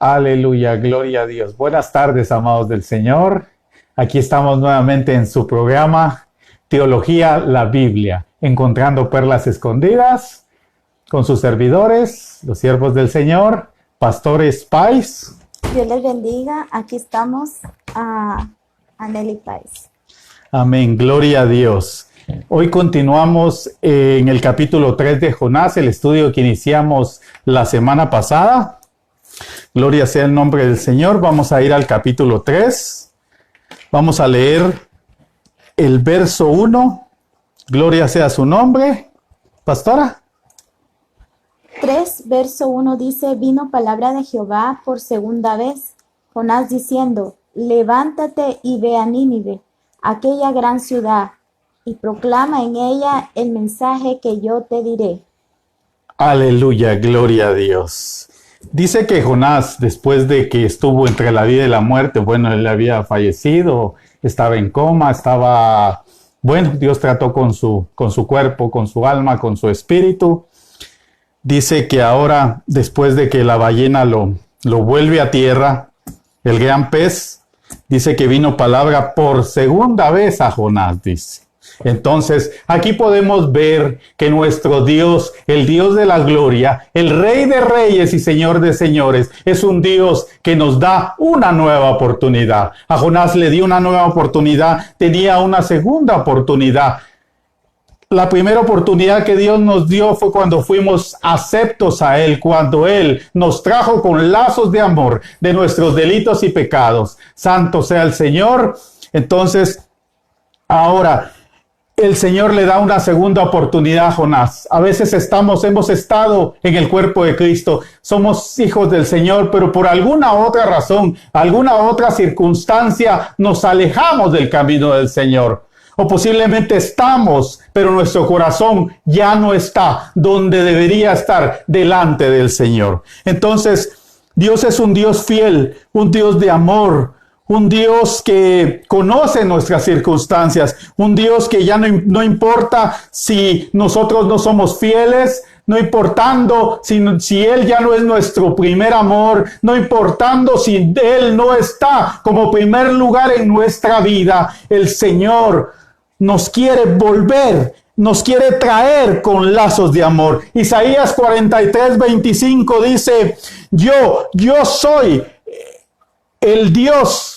Aleluya, gloria a Dios. Buenas tardes, amados del Señor. Aquí estamos nuevamente en su programa Teología, la Biblia, encontrando perlas escondidas con sus servidores, los siervos del Señor, pastores Pais. Dios les bendiga. Aquí estamos a Nelly Pais. Amén, gloria a Dios. Hoy continuamos en el capítulo 3 de Jonás, el estudio que iniciamos la semana pasada. Gloria sea el nombre del Señor. Vamos a ir al capítulo 3. Vamos a leer el verso 1. Gloria sea su nombre. Pastora. 3, verso 1 dice: vino palabra de Jehová por segunda vez, Jonás diciendo: levántate y ve a Nínive, aquella gran ciudad, y proclama en ella el mensaje que yo te diré. Aleluya, gloria a Dios. Dice que Jonás, después de que estuvo entre la vida y la muerte, bueno, él había fallecido, estaba en coma, Dios trató con su cuerpo, con su alma, con su espíritu. Dice que ahora, después de que la ballena lo vuelve a tierra, el gran pez, dice que vino palabra por segunda vez a Jonás, dice. Entonces, aquí podemos ver que nuestro Dios, el Dios de la gloria, el Rey de reyes y Señor de señores, es un Dios que nos da una nueva oportunidad. A Jonás le dio una nueva oportunidad, tenía una segunda oportunidad. La primera oportunidad que Dios nos dio fue cuando fuimos aceptos a Él, cuando Él nos trajo con lazos de amor de nuestros delitos y pecados. Santo sea el Señor. Entonces, ahora el Señor le da una segunda oportunidad a Jonás. A veces hemos estado en el cuerpo de Cristo, somos hijos del Señor, pero por alguna otra razón, alguna otra circunstancia, nos alejamos del camino del Señor. O posiblemente estamos, pero nuestro corazón ya no está donde debería estar, delante del Señor. Entonces, Dios es un Dios fiel, un Dios de amor, un Dios que conoce nuestras circunstancias, un Dios que ya no importa si nosotros no somos fieles, no importando si Él ya no es nuestro primer amor, no importando si Él no está como primer lugar en nuestra vida. El Señor nos quiere volver, nos quiere traer con lazos de amor. Isaías 43:25 dice: yo soy el Dios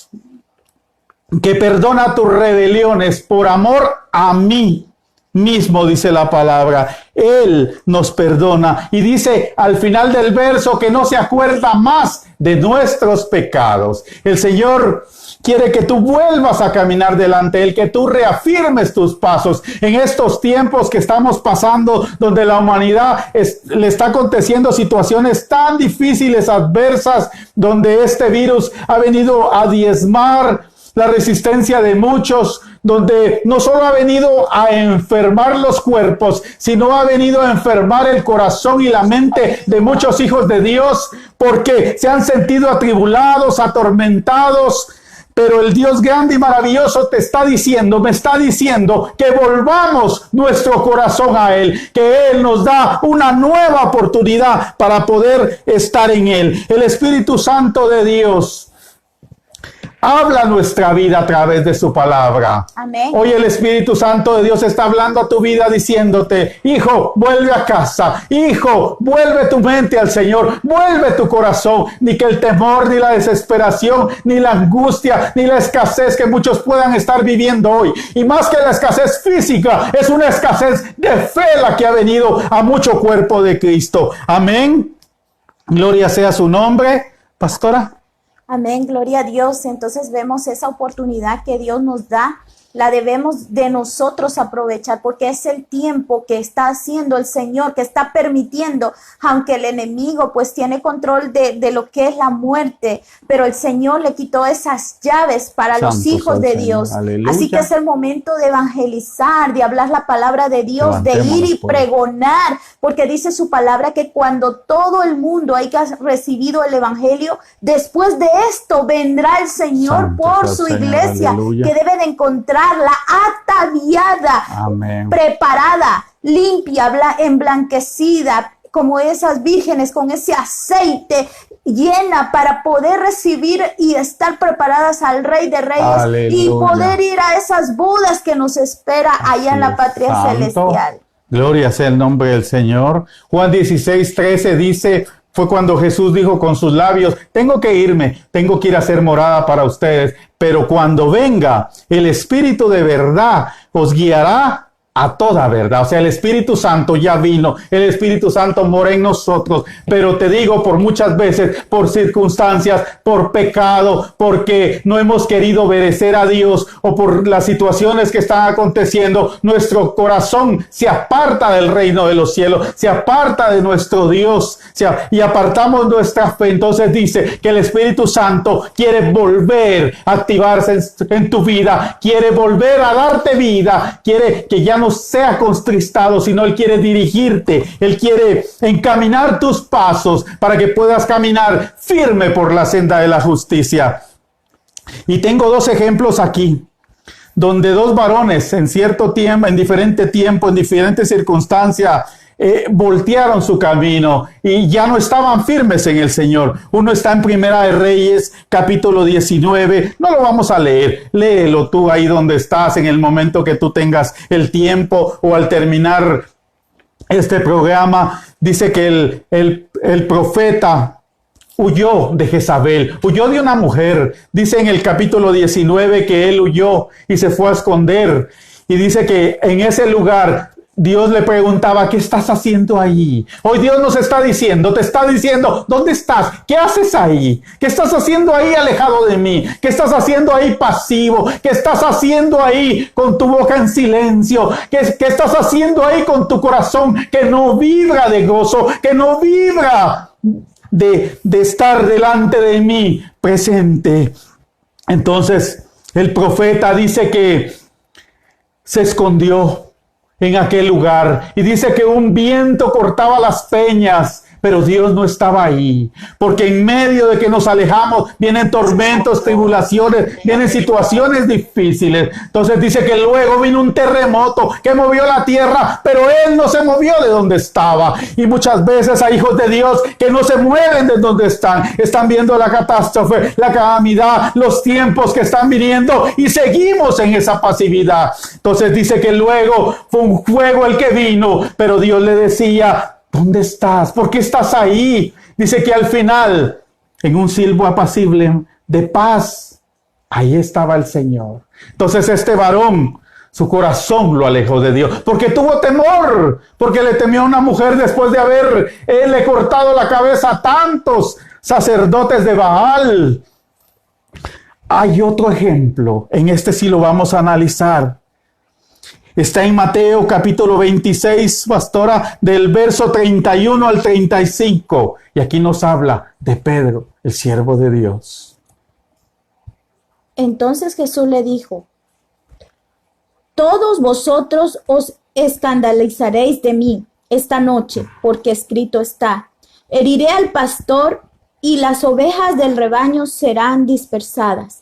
que perdona tus rebeliones por amor a mí mismo, dice la palabra. Él nos perdona y dice al final del verso que no se acuerda más de nuestros pecados. El Señor quiere que tú vuelvas a caminar delante de Él, que tú reafirmes tus pasos en estos tiempos que estamos pasando, donde la humanidad le está aconteciendo situaciones tan difíciles, adversas, donde este virus ha venido a diezmar la resistencia de muchos, donde no solo ha venido a enfermar los cuerpos, sino ha venido a enfermar el corazón y la mente de muchos hijos de Dios, porque se han sentido atribulados, atormentados. Pero el Dios grande y maravilloso me está diciendo que volvamos nuestro corazón a Él, que Él nos da una nueva oportunidad para poder estar en Él. El Espíritu Santo de Dios habla nuestra vida a través de su palabra. Amén. Hoy el Espíritu Santo de Dios está hablando a tu vida diciéndote: hijo, vuelve a casa. Hijo, vuelve tu mente al Señor. Vuelve tu corazón. Ni que el temor, ni la desesperación, ni la angustia, ni la escasez que muchos puedan estar viviendo hoy. Y más que la escasez física, es una escasez de fe la que ha venido a mucho cuerpo de Cristo. Amén. Gloria sea su nombre. Pastora. Amén, gloria a Dios. Entonces vemos esa oportunidad que Dios nos da, la debemos de nosotros aprovechar, porque es el tiempo que está haciendo el Señor, que está permitiendo, aunque el enemigo pues tiene control de lo que es la muerte, pero el Señor le quitó esas llaves para los hijos de Dios. Aleluya. Así que es el momento de evangelizar, de hablar la palabra de Dios, de ir y pregonar, porque dice su palabra que cuando todo el mundo haya recibido el evangelio, después de esto vendrá el Señor por su iglesia, que debe de encontrarla ataviada, preparada, limpia, emblanquecida, como esas vírgenes con ese aceite llena para poder recibir y estar preparadas al Rey de Reyes. Aleluya. Y poder ir a esas bodas que nos espera allá en la patria Santo. celestial. Gloria sea el nombre del Señor. Juan 16:13 dice, fue cuando Jesús dijo con sus labios, tengo que irme, tengo que ir a hacer morada para ustedes, pero cuando venga el Espíritu de verdad os guiará a toda verdad. O sea, el Espíritu Santo ya vino, el Espíritu Santo mora en nosotros, pero te digo, por muchas veces, por circunstancias, por pecado, porque no hemos querido obedecer a Dios o por las situaciones que están aconteciendo, nuestro corazón se aparta del reino de los cielos, se aparta de nuestro Dios, y apartamos nuestra fe. Entonces dice que el Espíritu Santo quiere volver a activarse en tu vida, quiere volver a darte vida, quiere que ya no sea contristado, sino Él quiere dirigirte, Él quiere encaminar tus pasos para que puedas caminar firme por la senda de la justicia. Y tengo dos ejemplos aquí, donde dos varones en cierto tiempo, en diferentes circunstancias, voltearon su camino y ya no estaban firmes en el Señor. Uno está en Primera de Reyes, capítulo 19. No lo vamos a leer. Léelo tú ahí donde estás, en el momento que tú tengas el tiempo o al terminar este programa. Dice que el profeta huyó de Jezabel, huyó de una mujer. Dice en el capítulo 19 que él huyó y se fue a esconder. Y dice que en ese lugar Dios le preguntaba, ¿qué estás haciendo ahí? Hoy Dios nos está diciendo, te está diciendo, ¿dónde estás? ¿Qué haces ahí? ¿Qué estás haciendo ahí alejado de mí? ¿Qué estás haciendo ahí pasivo? ¿Qué estás haciendo ahí con tu boca en silencio? ¿Qué estás haciendo ahí con tu corazón que no vibra de gozo, que no vibra de estar delante de mí presente? Entonces el profeta dice que se escondió en aquel lugar y dice que un viento cortaba las peñas, pero Dios no estaba ahí, porque en medio de que nos alejamos vienen tormentos, tribulaciones, vienen situaciones difíciles. Entonces dice que luego vino un terremoto que movió la tierra, pero Él no se movió de donde estaba. Y muchas veces hay hijos de Dios que no se mueven de donde están viendo la catástrofe, la calamidad, los tiempos que están viniendo y seguimos en esa pasividad. Entonces dice que luego fue un fuego el que vino, pero Dios le decía, ¿dónde estás? ¿Por qué estás ahí? Dice que al final, en un silbo apacible de paz, ahí estaba el Señor. Entonces este varón, su corazón lo alejó de Dios, porque tuvo temor, porque le temió a una mujer después de haberle cortado la cabeza a tantos sacerdotes de Baal. Hay otro ejemplo, en este sí lo vamos a analizar. Está en Mateo capítulo 26, pastora, del verso 31 al 35. Y aquí nos habla de Pedro, el siervo de Dios. Entonces Jesús le dijo, todos vosotros os escandalizaréis de mí esta noche, porque escrito está, heriré al pastor y las ovejas del rebaño serán dispersadas.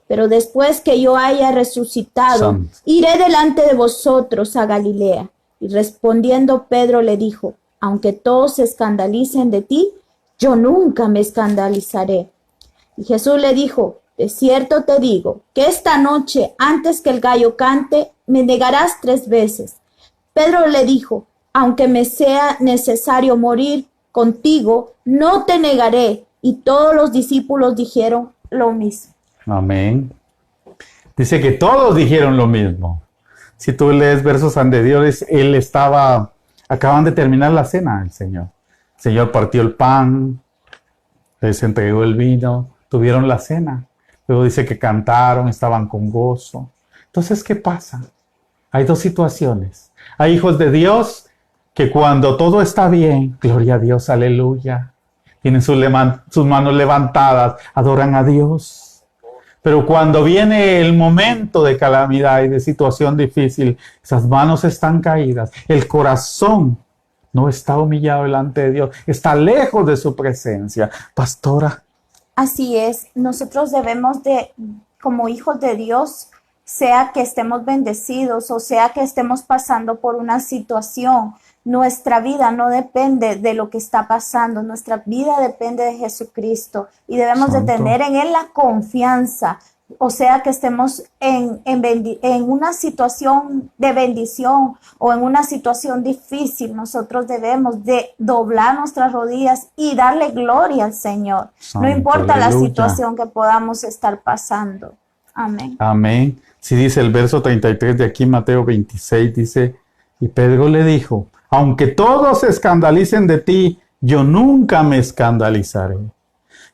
Pero después que yo haya resucitado, iré delante de vosotros a Galilea. Y respondiendo Pedro le dijo, aunque todos se escandalicen de ti, yo nunca me escandalizaré. Y Jesús le dijo, de cierto te digo, que esta noche, antes que el gallo cante, me negarás 3 veces. Pedro le dijo, aunque me sea necesario morir contigo, no te negaré. Y todos los discípulos dijeron lo mismo. Amén. Dice que todos dijeron lo mismo. Si tú lees versos anteriores, acaban de terminar la cena, el Señor. El Señor partió el pan, les entregó el vino, tuvieron la cena. Luego dice que cantaron, estaban con gozo. Entonces, ¿qué pasa? Hay dos situaciones. Hay hijos de Dios que cuando todo está bien, gloria a Dios, aleluya, tienen sus manos levantadas, adoran a Dios. Pero cuando viene el momento de calamidad y de situación difícil, esas manos están caídas, el corazón no está humillado delante de Dios, está lejos de su presencia. Pastora. Así es, nosotros debemos de, como hijos de Dios, sea que estemos bendecidos o sea que estemos pasando por una situación, nuestra vida no depende de lo que está pasando, nuestra vida depende de Jesucristo y debemos de tener en Él la confianza. O sea, que estemos en una situación de bendición o en una situación difícil, nosotros debemos de doblar nuestras rodillas y darle gloria al Señor. Santo, no importa aleluya. la situación que podamos estar pasando. Amén. Amén. Sí dice el verso 33 de aquí, Mateo 26, dice, y Pedro le dijo, aunque todos se escandalicen de ti, yo nunca me escandalizaré.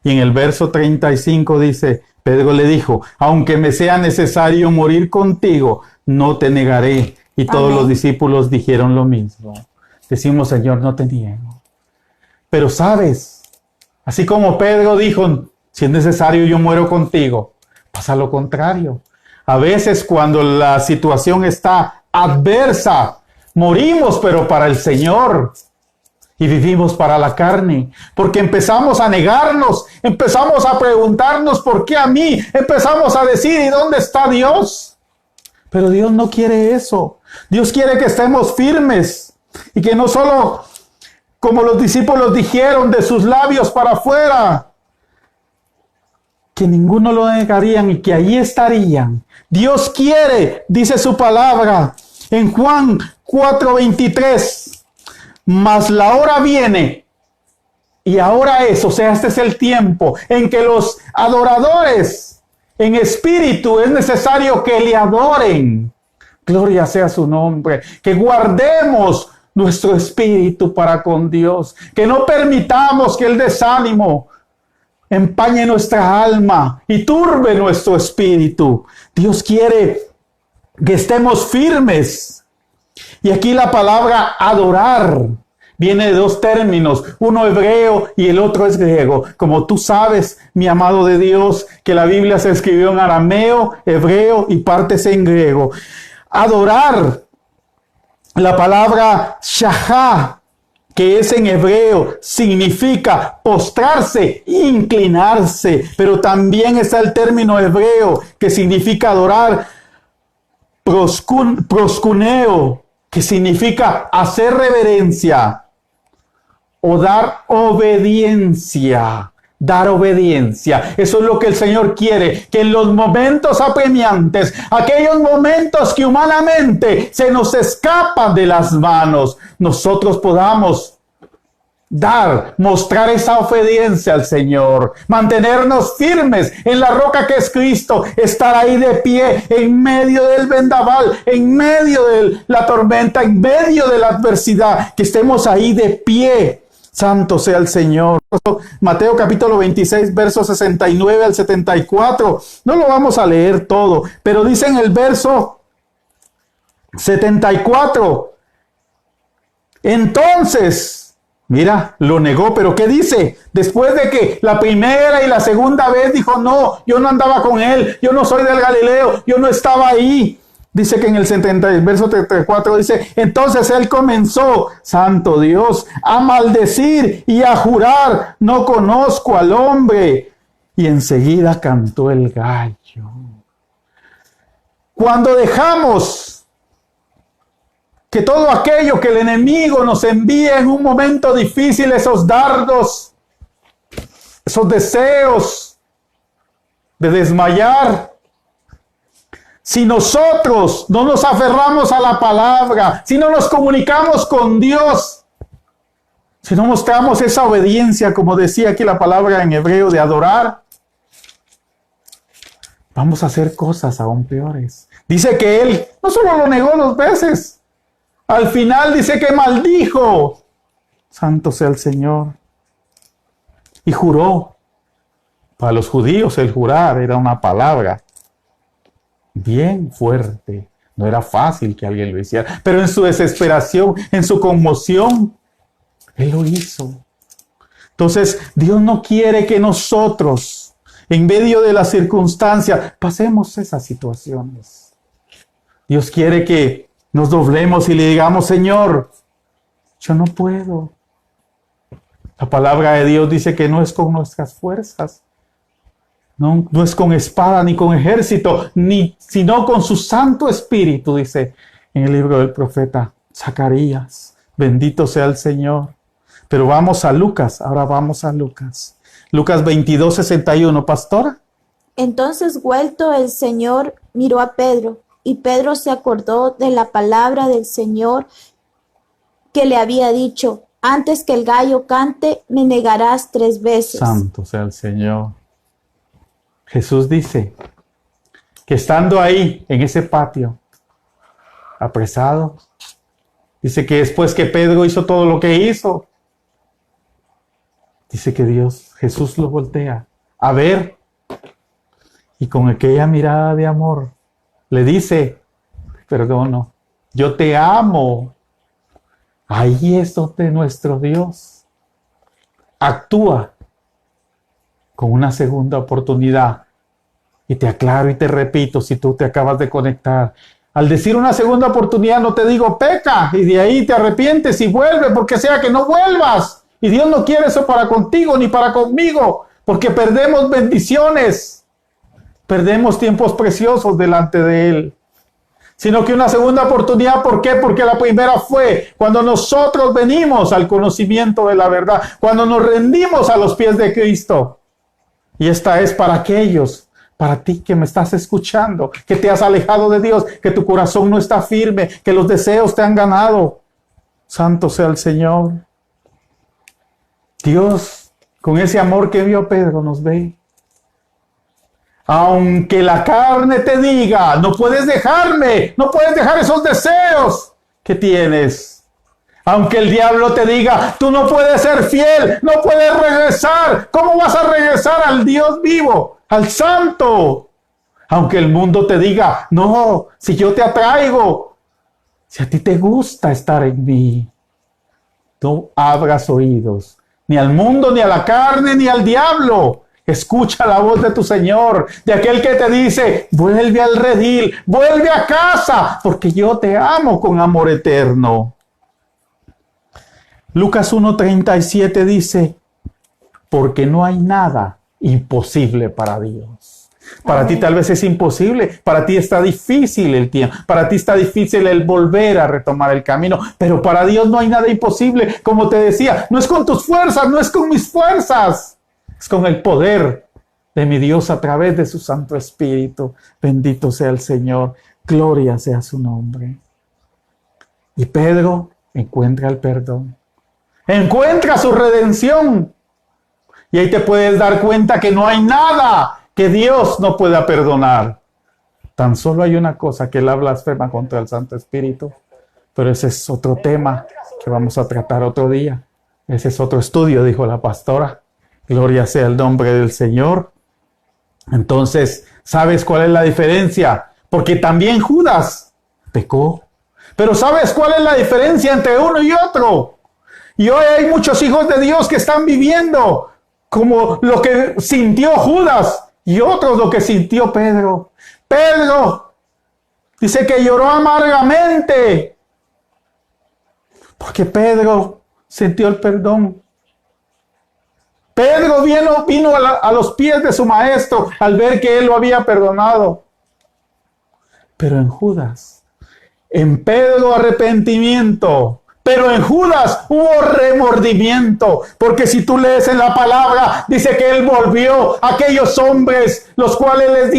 Y en el verso 35 dice, Pedro le dijo, aunque me sea necesario morir contigo, no te negaré. Y todos Amén. los discípulos dijeron lo mismo. Decimos, Señor, no te niego. Pero sabes, así como Pedro dijo, si es necesario yo muero contigo, pasa lo contrario. A veces cuando la situación está adversa, morimos, pero para el Señor. Y vivimos para la carne, porque empezamos a negarnos, empezamos a preguntarnos ¿por qué a mí? Empezamos a decir ¿y dónde está Dios? Pero Dios no quiere eso. Dios quiere que estemos firmes y que no solo, como los discípulos dijeron, de sus labios para afuera, que ninguno lo negarían y que allí estarían. Dios quiere, dice su palabra en Juan 4:23. Mas la hora viene, y ahora es, o sea, este es el tiempo en que los adoradores en espíritu es necesario que le adoren. Gloria sea su nombre. Que guardemos nuestro espíritu para con Dios. Que no permitamos que el desánimo empañe nuestra alma y turbe nuestro espíritu. Dios quiere que estemos firmes. Y aquí la palabra adorar viene de dos términos, uno hebreo y el otro es griego. Como tú sabes, mi amado de Dios, que la Biblia se escribió en arameo, hebreo y partes en griego. Adorar, la palabra shahá, que es en hebreo, significa postrarse, inclinarse, pero también está el término hebreo que significa adorar, proskuneo, que significa hacer reverencia o dar obediencia. Dar obediencia. Eso es lo que el Señor quiere, que en los momentos apremiantes, aquellos momentos que humanamente se nos escapan de las manos, nosotros podamos mostrar esa obediencia al Señor, mantenernos firmes en la roca que es Cristo, estar ahí de pie en medio del vendaval, en medio de la tormenta, en medio de la adversidad, que estemos ahí de pie. Santo sea el Señor. Mateo capítulo 26, versos 69 al 74. No lo vamos a leer todo, pero dice en el verso 74, entonces, mira, lo negó, pero ¿qué dice? Después de que la primera y la segunda vez dijo, no, yo no andaba con él, yo no soy del Galileo, yo no estaba ahí. Dice que en el 70, el verso 34 dice, entonces él comenzó, santo Dios, a maldecir y a jurar, no conozco al hombre. Y enseguida cantó el gallo. Cuando dejamos que todo aquello que el enemigo nos envía en un momento difícil, esos dardos, esos deseos de desmayar, si nosotros no nos aferramos a la palabra, si no nos comunicamos con Dios, si no mostramos esa obediencia, como decía aquí la palabra en hebreo, de adorar, vamos a hacer cosas aún peores. Dice que él no solo lo negó 2 veces, al final dice que maldijo. Santo sea el Señor. Y juró. Para los judíos el jurar era una palabra bien fuerte. No era fácil que alguien lo hiciera. Pero en su desesperación, en su conmoción, él lo hizo. Entonces, Dios no quiere que nosotros, en medio de las circunstancias, pasemos esas situaciones. Dios quiere que nos doblemos y le digamos, Señor, yo no puedo. La palabra de Dios dice que no es con nuestras fuerzas. No es con espada ni con ejército, sino con su Santo Espíritu, dice en el libro del profeta Zacarías. Bendito sea el Señor. Pero vamos a Lucas, ahora vamos a Lucas. Lucas 22:61, pastora. Entonces, vuelto el Señor, miró a Pedro, y Pedro se acordó de la palabra del Señor que le había dicho: antes que el gallo cante, me negarás 3 veces. Santo sea el Señor. Jesús dice que estando ahí, en ese patio, apresado, dice que después que Pedro hizo todo lo que hizo, dice que Jesús lo voltea a ver, y con aquella mirada de amor le dice: perdono, yo te amo. Ahí es donde nuestro Dios actúa con una segunda oportunidad. Y te aclaro y te repito, si tú te acabas de conectar, al decir una segunda oportunidad no te digo peca y de ahí te arrepientes y vuelve, porque sea que no vuelvas. Y Dios no quiere eso para contigo ni para conmigo, porque perdemos bendiciones, perdemos tiempos preciosos delante de Él. Sino que una segunda oportunidad, ¿por qué? Porque la primera fue cuando nosotros venimos al conocimiento de la verdad, cuando nos rendimos a los pies de Cristo. Y esta es para aquellos, para ti que me estás escuchando, que te has alejado de Dios, que tu corazón no está firme, que los deseos te han ganado. Santo sea el Señor. Dios, con ese amor que vio a Pedro, nos ve. Aunque la carne te diga: no puedes dejarme, no puedes dejar esos deseos que tienes. Aunque el diablo te diga: tú no puedes ser fiel, no puedes regresar. ¿Cómo vas a regresar al Dios vivo, al Santo? Aunque el mundo te diga: no, si yo te atraigo, si a ti te gusta estar en mí, no abras oídos, ni al mundo, ni a la carne, ni al diablo. Escucha la voz de tu Señor, de aquel que te dice: vuelve al redil, vuelve a casa, porque yo te amo con amor eterno. Lucas 1:37 dice: porque no hay nada imposible para Dios. Para ti tal vez es imposible, para ti está difícil el tiempo, para ti está difícil el volver a retomar el camino, pero para Dios no hay nada imposible. Como te decía, no es con tus fuerzas, no es con mis fuerzas. Es con el poder de mi Dios a través de su Santo Espíritu. Bendito sea el Señor. Gloria sea su nombre. Y Pedro encuentra el perdón. Encuentra su redención. Y ahí te puedes dar cuenta que no hay nada que Dios no pueda perdonar. Tan solo hay una cosa, que él blasfema contra el Santo Espíritu. Pero ese es otro tema que vamos a tratar otro día. Ese es otro estudio, dijo la pastora. Gloria sea el nombre del Señor. Entonces, ¿sabes cuál es la diferencia? Porque también Judas pecó. Pero ¿sabes cuál es la diferencia entre uno y otro? Y hoy hay muchos hijos de Dios que están viviendo como lo que sintió Judas y otros lo que sintió Pedro. Pedro dice que lloró amargamente porque Pedro sintió el perdón. Pedro vino a los pies de su maestro al ver que él lo había perdonado. Pero en Judas, en Pedro arrepentimiento, pero en Judas hubo remordimiento. Porque si tú lees en la palabra, dice que él volvió a aquellos hombres, los cuales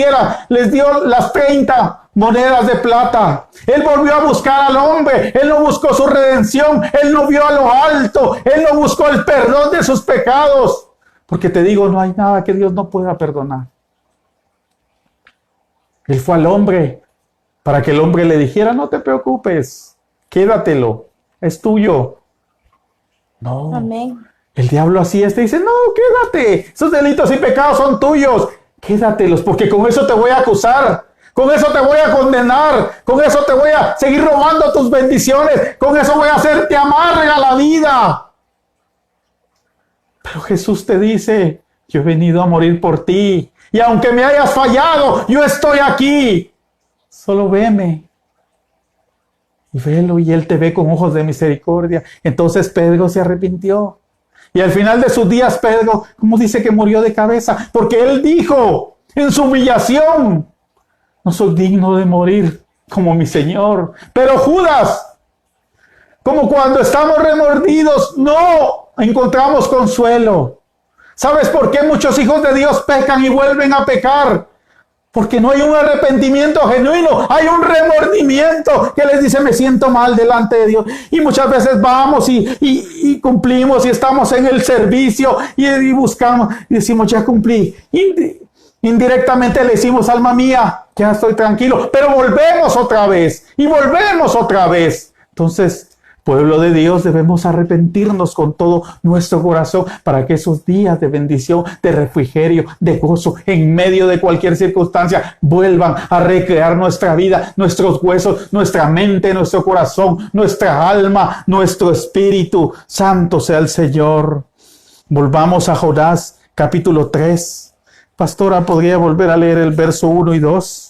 les dio las 30 monedas de plata. Él volvió a buscar al hombre. Él no buscó su redención. Él no vio a lo alto. Él no buscó el perdón de sus pecados. Porque te digo, no hay nada que Dios no pueda perdonar. Él fue al hombre para que el hombre le dijera: no te preocupes, quédatelo, es tuyo. No. Amén. El diablo así dice: no, quédate, esos delitos y pecados son tuyos, quédatelos, porque con eso te voy a acusar, con eso te voy a condenar, con eso te voy a seguir robando tus bendiciones, con eso voy a hacerte amarga la vida. Pero Jesús te dice: yo he venido a morir por ti, y aunque me hayas fallado, yo estoy aquí. Solo veme. Y velo, y Él te ve con ojos de misericordia. Entonces Pedro se arrepintió. Y al final de sus días, Pedro, ¿cómo dice que murió de cabeza? Porque él dijo en su humillación: no soy digno de morir como mi Señor. Pero Judas, como cuando estamos remordidos, no encontramos consuelo. ¿Sabes por qué muchos hijos de Dios pecan y vuelven a pecar? Porque no hay un arrepentimiento genuino, hay un remordimiento que les dice, me siento mal delante de Dios. Y muchas veces vamos y cumplimos y estamos en el servicio y buscamos y decimos, ya cumplí. Indirectamente le decimos, alma mía, ya estoy tranquilo, pero volvemos otra vez y volvemos otra vez. Entonces, pueblo de Dios, debemos arrepentirnos con todo nuestro corazón para que esos días de bendición, de refrigerio, de gozo, en medio de cualquier circunstancia, vuelvan a recrear nuestra vida, nuestros huesos, nuestra mente, nuestro corazón, nuestra alma, nuestro espíritu. Santo sea el Señor. Volvamos a Jonás, capítulo 3. Pastora, ¿podría volver a leer el verso 1 y 2?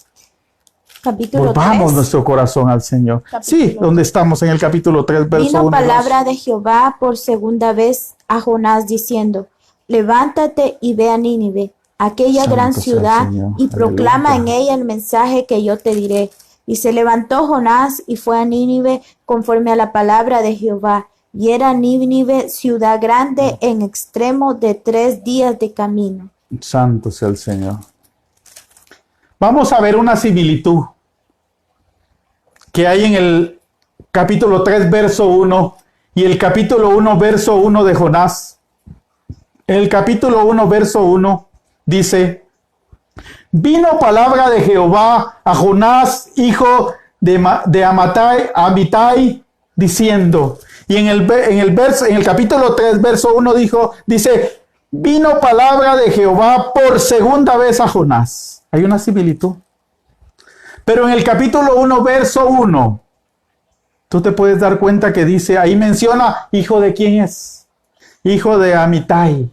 Capítulo Volvamos 3. nuestro corazón al Señor. Capítulo Sí, donde estamos en el capítulo 3, verso 1 Vino y 2. palabra de Jehová por segunda vez a Jonás diciendo, levántate y ve a Nínive, aquella Santo gran sea el ciudad, Señor. y proclama Aleluya. en ella el mensaje que yo te diré. Y se levantó Jonás y fue a Nínive conforme a la palabra de Jehová. Y era Nínive ciudad grande en extremo de 3 días de camino. Santo sea el Señor. Vamos a ver una similitud que hay en el capítulo 3, verso 1 y el capítulo 1, verso 1 de Jonás. En el capítulo 1, verso 1 dice, vino palabra de Jehová a Jonás, hijo de Amitai, diciendo, y en el capítulo 3, verso 1 dice, vino palabra de Jehová por segunda vez a Jonás. Hay una similitud. Pero en el capítulo 1, verso 1, tú te puedes dar cuenta que dice, ahí menciona, ¿hijo de quién es? Hijo de Amitai.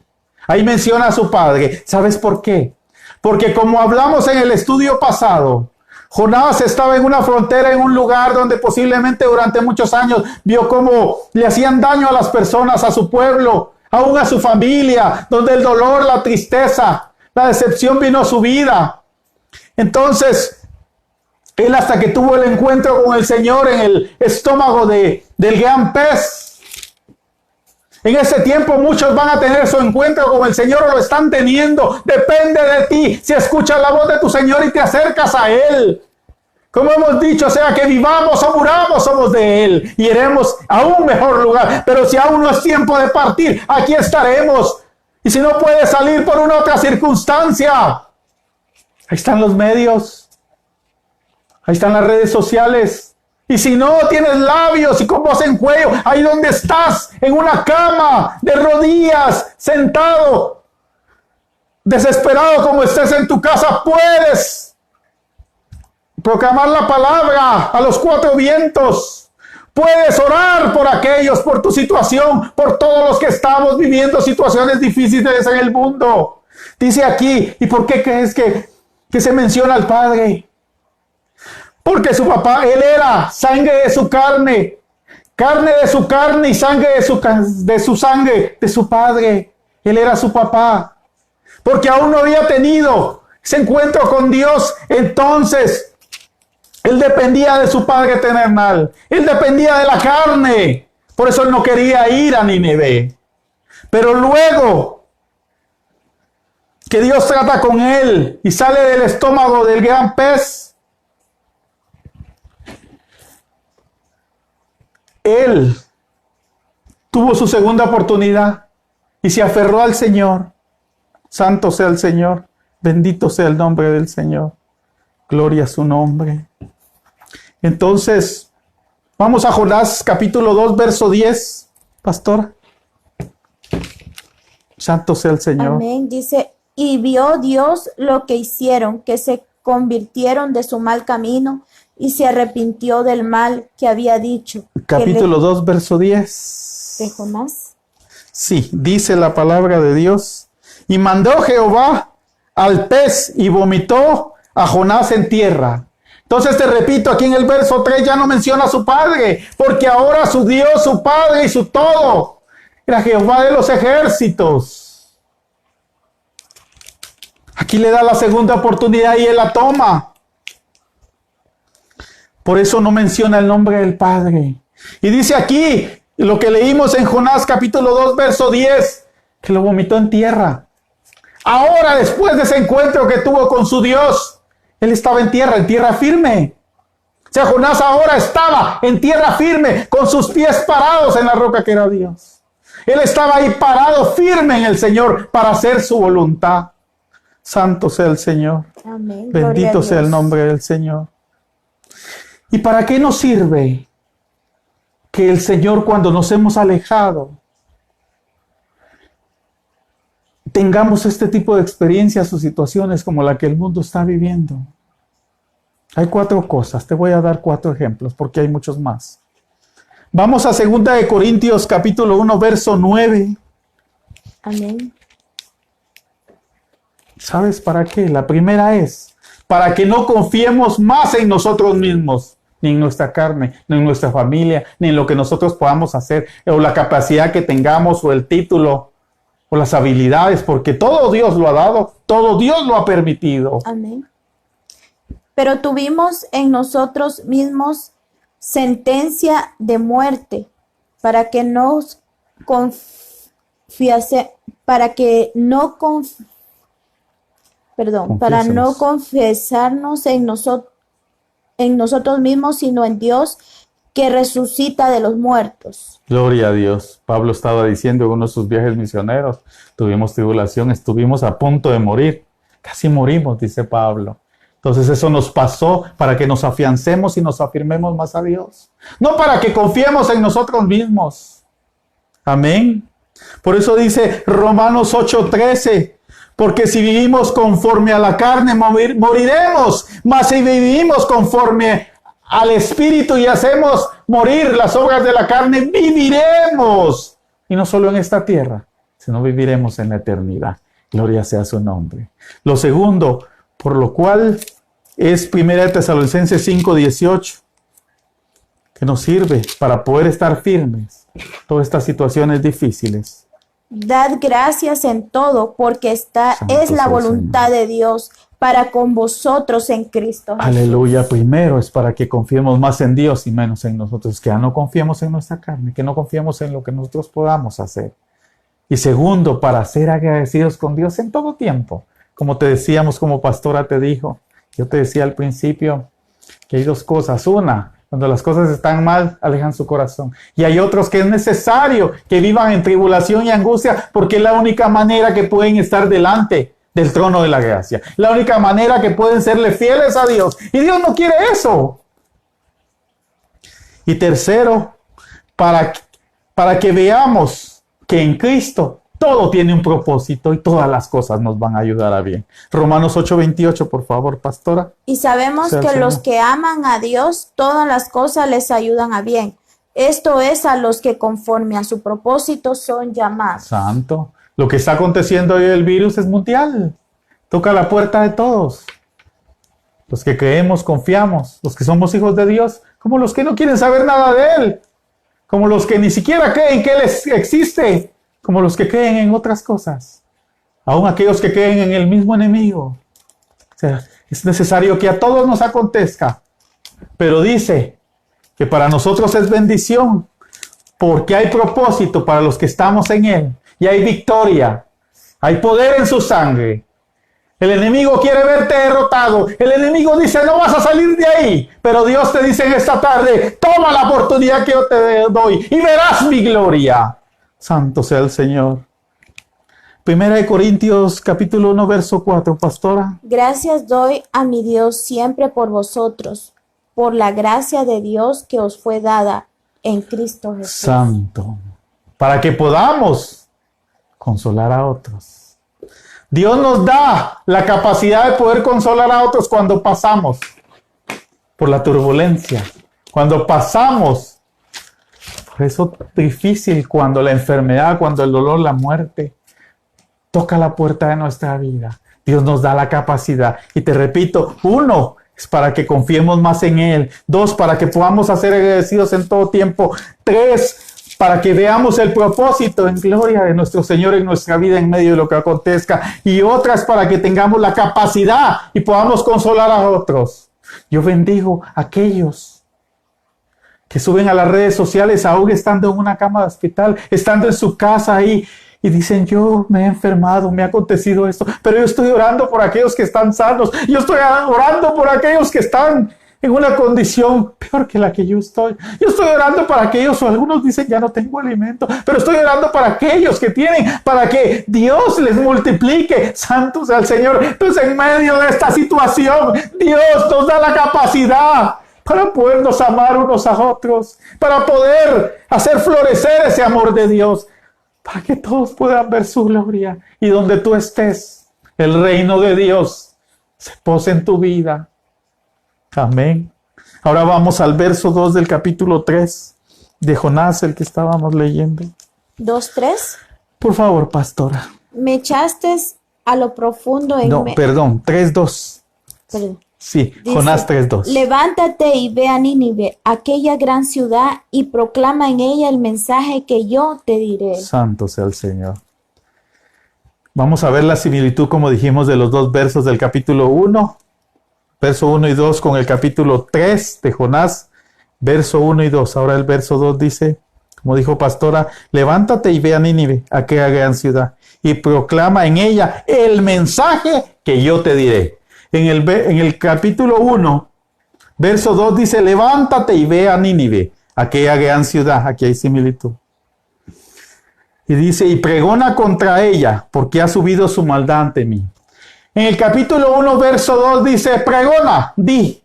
Ahí menciona a su padre. ¿Sabes por qué? Porque como hablamos en el estudio pasado, Jonás estaba en una frontera, en un lugar donde posiblemente durante muchos años vio cómo le hacían daño a las personas, a su pueblo, aún a su familia, donde el dolor, la tristeza, la decepción vino a su vida. Entonces, él hasta que tuvo el encuentro con el Señor en el estómago del gran pez. En ese tiempo muchos van a tener su encuentro con el Señor o lo están teniendo. Depende de ti si escuchas la voz de tu Señor y te acercas a Él. Como hemos dicho, sea que vivamos o muramos, somos de Él y iremos a un mejor lugar. Pero si aún no es tiempo de partir, aquí estaremos. Y si no puedes salir por una otra circunstancia, ahí están los medios. Ahí están las redes sociales. Y si no tienes labios y con voz en cuello, ahí donde estás, en una cama, de rodillas, sentado, desesperado como estés en tu casa, puedes proclamar la palabra a los 4 vientos. Puedes orar por aquellos, por tu situación, por todos los que estamos viviendo situaciones difíciles en el mundo. Dice aquí, ¿y por qué crees que se menciona al Padre? Porque su papá, él era sangre de su carne de su carne y sangre de su sangre, de su padre. Él era su papá. Porque aún no había tenido ese encuentro con Dios. Entonces, él dependía de su padre terrenal. Él dependía de la carne. Por eso él no quería ir a Nínive. Pero luego que Dios trata con él y sale del estómago del gran pez, él tuvo su segunda oportunidad y se aferró al Señor. Santo sea el Señor, bendito sea el nombre del Señor, gloria a su nombre. Entonces, vamos a Jonás capítulo 2, verso 10, pastor. Santo sea el Señor. Amén. Dice, y vio Dios lo que hicieron, que se convirtieron de su mal camino y se arrepintió del mal que había dicho. Capítulo 2, verso 10. ¿De Jonás? Sí, dice la palabra de Dios. Y mandó Jehová al pez y vomitó a Jonás en tierra. Entonces te repito, aquí en el verso 3 ya no menciona a su padre, porque ahora su Dios, su padre y su todo era Jehová de los ejércitos. Aquí le da la segunda oportunidad y él la toma. Por eso no menciona el nombre del Padre. Y dice aquí, lo que leímos en Jonás capítulo 2, verso 10, que lo vomitó en tierra. Ahora, después de ese encuentro que tuvo con su Dios, él estaba en tierra firme. O sea, Jonás ahora estaba en tierra firme, con sus pies parados en la roca que era Dios. Él estaba ahí parado, firme en el Señor, para hacer su voluntad. Santo sea el Señor. Amén. Bendito sea el nombre del Señor. ¿Y para qué nos sirve que el Señor, cuando nos hemos alejado, tengamos este tipo de experiencias o situaciones como la que el mundo está viviendo? Hay 4 cosas. Te voy a dar 4 ejemplos porque hay muchos más. Vamos a 2 de Corintios capítulo 1, verso 9. Amén. ¿Sabes para qué? La primera es para que no confiemos más en nosotros mismos, ni en nuestra carne, ni en nuestra familia, ni en lo que nosotros podamos hacer, o la capacidad que tengamos, o el título, o las habilidades, porque todo Dios lo ha dado, todo Dios lo ha permitido. Amén. Pero tuvimos en nosotros mismos sentencia de muerte para que nos para no confesarnos en nosotros mismos, sino en Dios que resucita de los muertos. Gloria a Dios. Pablo estaba diciendo en uno de sus viajes misioneros, tuvimos tribulación, estuvimos a punto de morir, casi morimos, dice Pablo. Entonces eso nos pasó para que nos afiancemos y nos afirmemos más a Dios. No para que confiemos en nosotros mismos. Amén. Por eso dice Romanos 8:13. Porque si vivimos conforme a la carne, moriremos. Mas si vivimos conforme al Espíritu y hacemos morir las obras de la carne, viviremos. Y no solo en esta tierra, sino viviremos en la eternidad. Gloria sea su nombre. Lo segundo, por lo cual es 1 Tesalonicenses 5:18, que nos sirve para poder estar firmes en todas estas situaciones difíciles. Dad gracias en todo, porque esta Santo es la sea el voluntad de Dios para con vosotros en Cristo Jesús. Aleluya. Primero es para que confiemos más en Dios y menos en nosotros, que ya no confiemos en nuestra carne, que no confiemos en lo que nosotros podamos hacer. Y segundo, para ser agradecidos con Dios en todo tiempo. Como te decíamos, como pastora te dijo, yo te decía al principio que hay 2 cosas. Una, cuando las cosas están mal, alejan su corazón. Y hay otros que es necesario que vivan en tribulación y angustia, porque es la única manera que pueden estar delante del trono de la gracia. La única manera que pueden serle fieles a Dios. Y Dios no quiere eso. Y tercero, para que veamos que en Cristo todo tiene un propósito y todas las cosas nos van a ayudar a bien. Romanos 8:28, por favor, pastora. Y sabemos que los que aman a Dios, todas las cosas les ayudan a bien. Esto es a los que conforme a su propósito son llamados. Santo. Lo que está aconteciendo hoy del virus es mundial. Toca la puerta de todos. Los que creemos, confiamos. Los que somos hijos de Dios, como los que no quieren saber nada de Él. Como los que ni siquiera creen que Él existe. Como los que creen en otras cosas. Aún aquellos que creen en el mismo enemigo. O sea, es necesario que a todos nos acontezca. Pero dice que para nosotros es bendición. Porque hay propósito para los que estamos en Él. Y hay victoria. Hay poder en su sangre. El enemigo quiere verte derrotado. El enemigo dice, no vas a salir de ahí. Pero Dios te dice en esta tarde, toma la oportunidad que yo te doy y verás mi gloria. Santo sea el Señor. 1 Corintios capítulo 1, verso 4, pastora. Gracias doy a mi Dios siempre por vosotros, por la gracia de Dios que os fue dada en Cristo Jesús. Santo. Para que podamos consolar a otros. Dios nos da la capacidad de poder consolar a otros cuando pasamos por la turbulencia, cuando pasamos por eso difícil, cuando la enfermedad, cuando el dolor, la muerte toca la puerta de nuestra vida. Dios nos da la capacidad. Y te repito, 1 es para que confiemos más en Él. 2, para que podamos ser agradecidos en todo tiempo. 3, para que veamos el propósito en gloria de nuestro Señor en nuestra vida en medio de lo que acontezca. Y otra es para que tengamos la capacidad y podamos consolar a otros. Yo bendigo a aquellos que suben a las redes sociales aún estando en una cama de hospital, estando en su casa ahí, y dicen, yo me he enfermado, me ha acontecido esto, pero yo estoy orando por aquellos que están sanos, yo estoy orando por aquellos que están en una condición peor que la que yo estoy. Yo estoy orando para aquellos, o algunos dicen, ya no tengo alimento, pero estoy orando para aquellos que tienen, para que Dios les multiplique. Santo sea el Señor. Entonces, en medio de esta situación, Dios nos da la capacidad para podernos amar unos a otros, para poder hacer florecer ese amor de Dios, para que todos puedan ver su gloria. Y donde tú estés, el reino de Dios se pose en tu vida. Amén. Ahora vamos al verso 2 del capítulo 3 de Jonás, el que estábamos leyendo. 2:3. Por favor, pastora. Me echaste a lo profundo en... No, perdón, 3:2. Perdón. Sí, Dice, Jonás 3:2. levántate y ve a Nínive, aquella gran ciudad, y proclama en ella el mensaje que yo te diré. Santo sea el Señor. Vamos a ver la similitud, como dijimos, de los dos versos del capítulo 1. Verso 1 y 2 con el capítulo 3 de Jonás, verso 1 y 2. Ahora el verso 2 dice, como dijo pastora, levántate y ve a Nínive, aquella gran ciudad, y proclama en ella el mensaje que yo te diré. En el capítulo 1, verso 2 dice, levántate y ve a Nínive, aquella gran ciudad. Aquí hay similitud. Y dice, y pregona contra ella, porque ha subido su maldad ante mí. En el capítulo 1, verso 2 dice, pregona, di,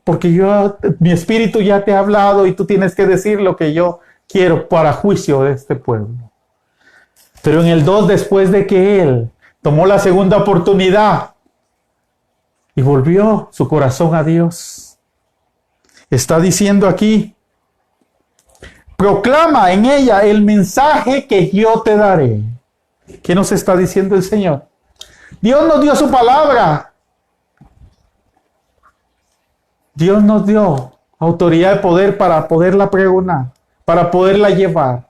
porque mi espíritu ya te ha hablado y tú tienes que decir lo que yo quiero para juicio de este pueblo. Pero en el 2, después de que él tomó la segunda oportunidad y volvió su corazón a Dios, está diciendo aquí, proclama en ella el mensaje que yo te daré. ¿Qué nos está diciendo el Señor? Dios nos dio su palabra. Dios nos dio autoridad de poder para poderla pregonar, para poderla llevar.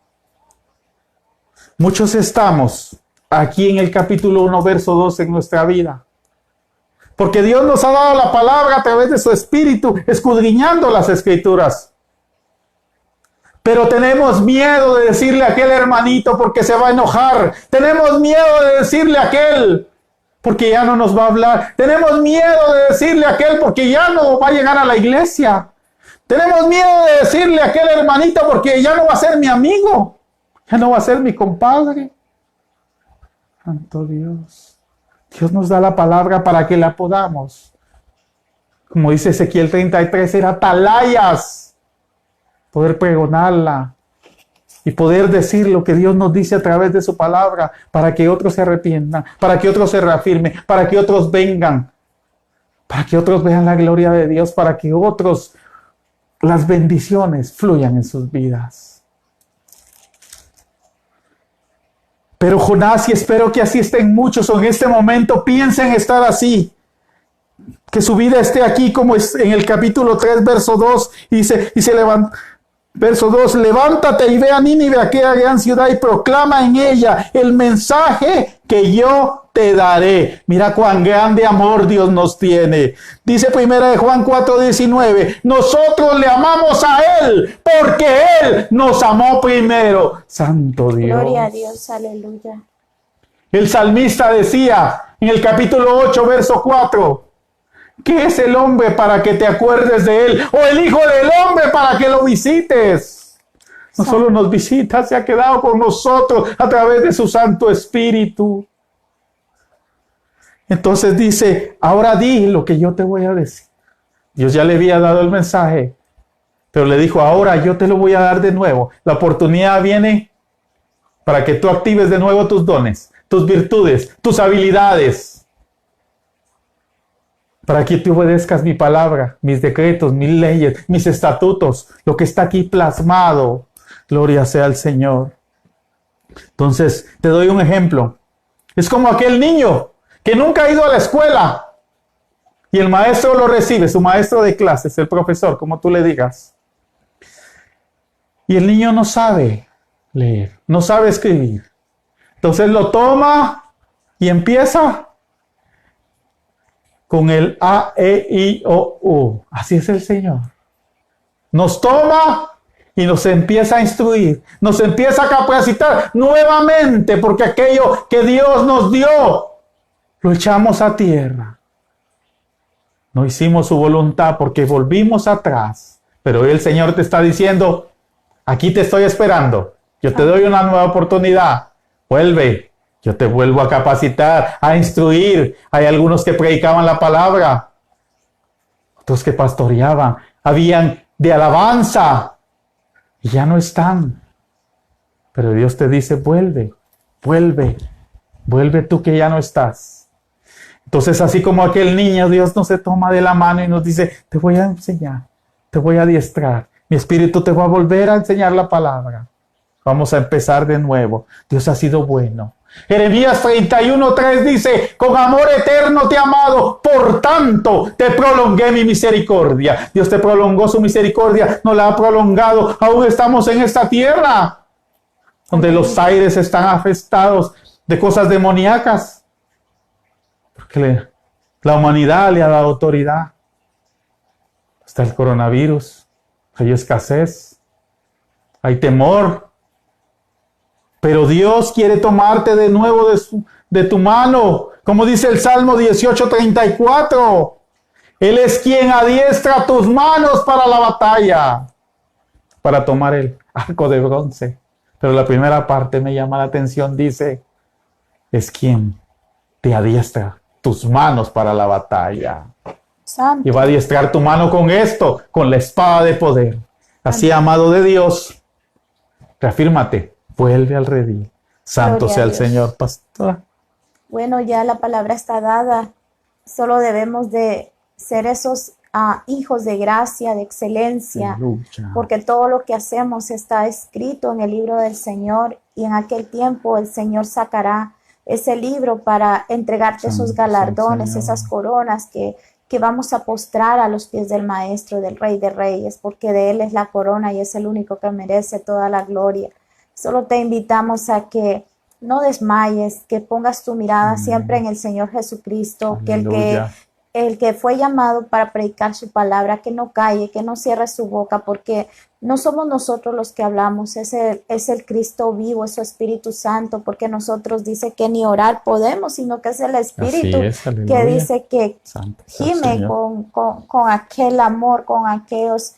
Muchos estamos aquí en el capítulo 1, verso 2 en nuestra vida. Porque Dios nos ha dado la palabra a través de su Espíritu, escudriñando las Escrituras. Pero tenemos miedo de decirle a aquel hermanito porque se va a enojar. Tenemos miedo de decirle a aquel porque ya no nos va a hablar. Tenemos miedo de decirle a aquel porque ya no va a llegar a la iglesia. Tenemos miedo de decirle a aquel hermanito porque ya no va a ser mi amigo. Ya no va a ser mi compadre. Santo Dios. Dios nos da la palabra para que la podamos. Como dice Ezequiel 33, era atalayas. Poder pregonarla. Y poder decir lo que Dios nos dice a través de su palabra para que otros se arrepientan, para que otros se reafirmen, para que otros vengan, para que otros vean la gloria de Dios, para que otros, las bendiciones fluyan en sus vidas. Pero Jonás, y espero que así estén muchos o en este momento, piensen estar así. Que su vida esté aquí como es en el capítulo 3, verso 2, y se levanta. Verso 2, levántate y ve a Nínive, aquella gran ciudad, y proclama en ella el mensaje que yo te daré. Mira cuán grande amor Dios nos tiene. Dice 1 Juan 4:19, nosotros le amamos a Él porque Él nos amó primero. Santo Dios. Gloria a Dios, aleluya. El salmista decía en el capítulo 8, verso 4, ¿qué es el hombre para que te acuerdes de él? O el hijo del hombre para que lo visites. No solo nos visita, se ha quedado con nosotros a través de su Santo Espíritu. Entonces dice, ahora di lo que yo te voy a decir. Dios ya le había dado el mensaje, pero le dijo, ahora yo te lo voy a dar de nuevo. La oportunidad viene para que tú actives de nuevo tus dones, tus virtudes, tus habilidades. Para que tú obedezcas mi palabra, mis decretos, mis leyes, mis estatutos, lo que está aquí plasmado. Gloria sea al Señor. Entonces, te doy un ejemplo. Es como aquel niño que nunca ha ido a la escuela y el maestro lo recibe, su maestro de clases, el profesor, como tú le digas. Y el niño no sabe leer, no sabe escribir. Entonces lo toma y empieza con el A, E, I, O, U. Así es el Señor. nos toma y nos empieza a instruir, nos empieza a capacitar nuevamente, porque aquello que Dios nos dio, lo echamos a tierra. No hicimos su voluntad porque volvimos atrás. Pero hoy el Señor te está diciendo, aquí te estoy esperando. Yo te doy una nueva oportunidad. Vuelve. Yo te vuelvo a capacitar, a instruir. Hay algunos que predicaban la palabra. Otros que pastoreaban. Habían de alabanza. Y ya no están. Pero Dios te dice, vuelve. Vuelve. Vuelve tú que ya no estás. Entonces, así como aquel niño, Dios nos se toma de la mano y nos dice, te voy a enseñar, te voy a adiestrar. Mi espíritu te va a volver a enseñar la palabra. Vamos a empezar de nuevo. Dios ha sido bueno. Jeremías 31:3 dice, con amor eterno te he amado, por tanto te prolongué mi misericordia. Dios te prolongó su misericordia, nos la ha prolongado. Aún estamos en esta tierra, donde los aires están afectados de cosas demoníacas. Porque la humanidad le ha dado autoridad. Está el coronavirus, hay escasez, hay temor. Pero Dios quiere tomarte de nuevo de tu mano. Como dice el Salmo 18:34. Él es quien adiestra tus manos para la batalla. Para tomar el arco de bronce. Pero la primera parte me llama la atención. Dice, es quien te adiestra tus manos para la batalla. Santo. Y va a adiestrar tu mano con esto, con la espada de poder. Así, amado de Dios, reafírmate, vuelve al redil. Santo Gloria sea a el Dios. Señor, pastor. Bueno, ya la palabra está dada. Solo debemos de ser esos hijos de gracia, de excelencia, Aleluya. porque todo lo que hacemos está escrito en el libro del Señor, y en aquel tiempo el Señor sacará ese libro para entregarte esos Santo galardones, Señor. esas coronas que vamos a postrar a los pies del Maestro, del Rey de Reyes, porque de Él es la corona y es el único que merece toda la gloria. Solo te invitamos a que no desmayes, que pongas tu mirada siempre en el Señor Jesucristo, que Aleluya. el que fue llamado para predicar su palabra, que no calle, que no cierre su boca, porque no somos nosotros los que hablamos, es el Cristo vivo, es su Espíritu Santo, porque nosotros dice que ni orar podemos, sino que es el Espíritu Así es, que aleluya. dice que Santo sea el gime Señor. con aquel amor, con aquellos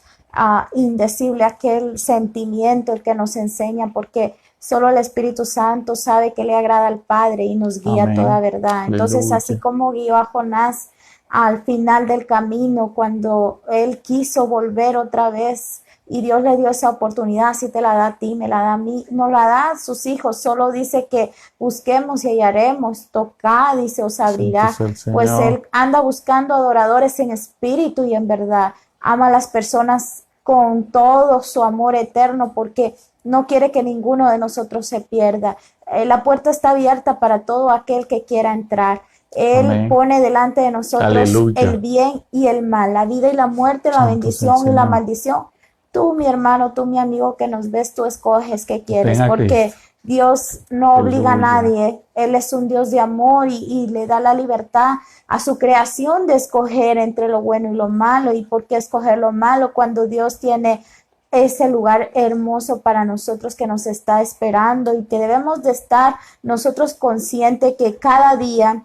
indecible, aquel sentimiento, el que nos enseña, porque solo el Espíritu Santo sabe que le agrada al Padre y nos guía a Amén. toda verdad. Entonces, Aleluya. así como guió a Jonás al final del camino, cuando él quiso volver otra vez y Dios le dio esa oportunidad, así te la da a ti, me la da a mí, no la da a sus hijos, solo dice que busquemos y hallaremos, tocad y se os abrirá. Santo sea el Señor. Pues él anda buscando adoradores en espíritu y en verdad, ama a las personas con todo su amor eterno, porque no quiere que ninguno de nosotros se pierda. La puerta está abierta para todo aquel que quiera entrar. Él Amén. pone delante de nosotros Aleluya. el bien y el mal, la vida y la muerte, la Santo bendición sea el y la Señor. maldición. Tú, mi hermano, tú, mi amigo que nos ves, tú escoges qué quieres, Ven a porque Cristo. Dios no obliga a Aleluya. nadie. Él es un Dios de amor y le da la libertad a su creación de escoger entre lo bueno y lo malo. ¿Y por qué escoger lo malo cuando Dios tiene ese lugar hermoso para nosotros que nos está esperando, y que debemos de estar nosotros conscientes que cada día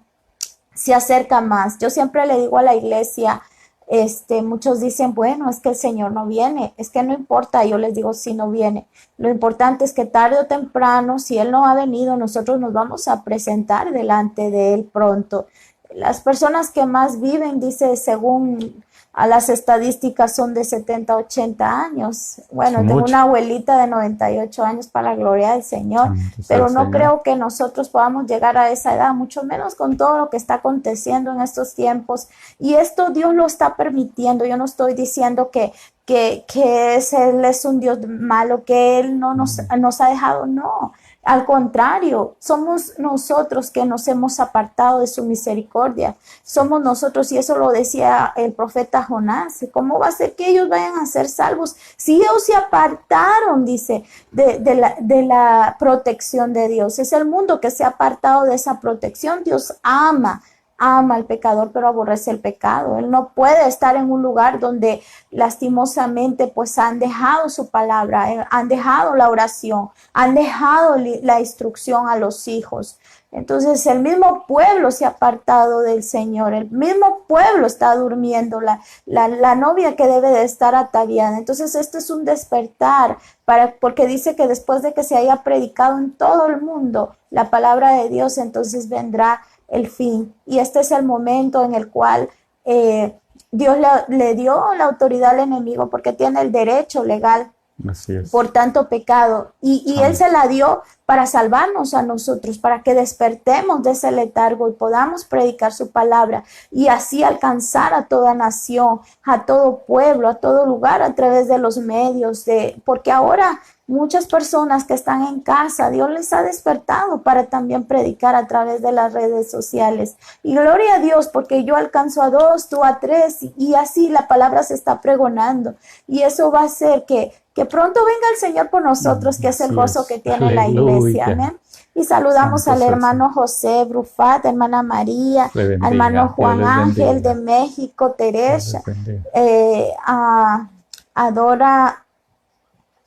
se acerca más? Yo siempre le digo a la iglesia, muchos dicen, bueno, es que el Señor no viene, es que no importa. Yo les digo, si no viene, lo importante es que tarde o temprano, si Él no ha venido, nosotros nos vamos a presentar delante de Él pronto. Las personas que más viven, dice, según a las estadísticas, son de 70, 80 años. Bueno, Son tengo mucho. una abuelita de 98 años, para la gloria del Señor, Santo sea pero el no Señor. creo que nosotros podamos llegar a esa edad, mucho menos con todo lo que está aconteciendo en estos tiempos. Y esto Dios lo está permitiendo. Yo no estoy diciendo que Él es un Dios malo, que Él no nos ha dejado, no. Al contrario, somos nosotros que nos hemos apartado de su misericordia. Somos nosotros, y eso lo decía el profeta Jonás. ¿Cómo va a ser que ellos vayan a ser salvos si ellos se apartaron, dice, de la protección de Dios? Es el mundo que se ha apartado de esa protección. Dios ama ama al pecador, pero aborrece el pecado. Él no puede estar en un lugar donde lastimosamente pues han dejado su palabra, han dejado la oración, han dejado la instrucción a los hijos. Entonces el mismo pueblo se ha apartado del Señor, el mismo pueblo está durmiendo, la novia que debe de estar ataviada. Entonces esto es un despertar, porque dice que después de que se haya predicado en todo el mundo la palabra de Dios, entonces vendrá el fin. Y este es el momento en el cual Dios le dio la autoridad al enemigo, porque tiene el derecho legal por tanto pecado, y Él se la dio para salvarnos a nosotros, para que despertemos de ese letargo y podamos predicar su palabra y así alcanzar a toda nación, a todo pueblo, a todo lugar a través de los medios, porque ahora muchas personas que están en casa, Dios les ha despertado para también predicar a través de las redes sociales. Y gloria a Dios, porque yo alcanzo a 2, tú a 3, y así la palabra se está pregonando. Y eso va a hacer que pronto venga el Señor por nosotros, que es el gozo que tiene la iglesia. Amén. Y saludamos al hermano José Brufat, hermana María, al hermano Juan Ángel de México, Teresa, Adora.